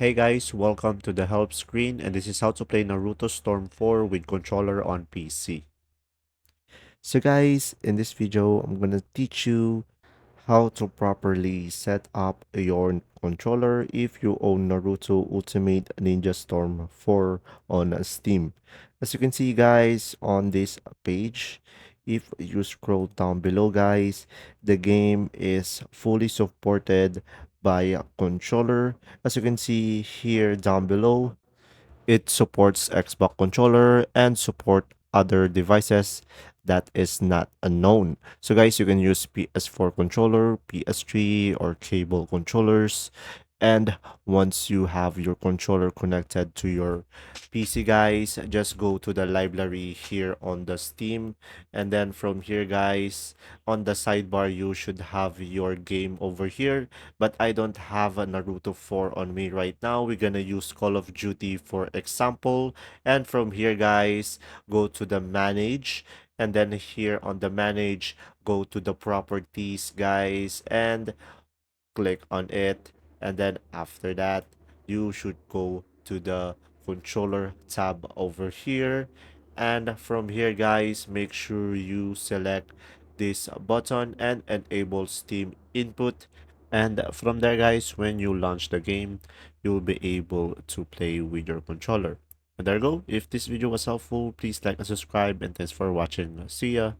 Hey guys, welcome to the help screen, and this is how to play Naruto Storm 4 with controller on PC. So guys, in this video, I'm gonna teach you how to properly set up your controller if you own Naruto Ultimate Ninja Storm 4 on Steam. As you can see guys on this page, if you scroll down below guys, the game is fully supported by a controller. As you can see here down below, it supports Xbox controller and support other devices that is not unknown. So guys, you can use PS4 controller, PS3 or cable controllers. And once you have your controller connected to your PC guys, just go to the library here on the Steam. And then from here guys, on the sidebar, you should have your game over here, but I don't have a Naruto 4 on me right now. We're gonna use Call of Duty for example. And from here, guys, go to the manage. And then here on the manage, go to the properties, guys, and click on it. And then after that, you should go to the controller tab over here. And from here, guys, make sure you select this button and enable Steam input. And from there, guys, when you launch the game, you'll be able to play with your controller. And there you go. If this video was helpful, please like and subscribe. And thanks for watching. See ya.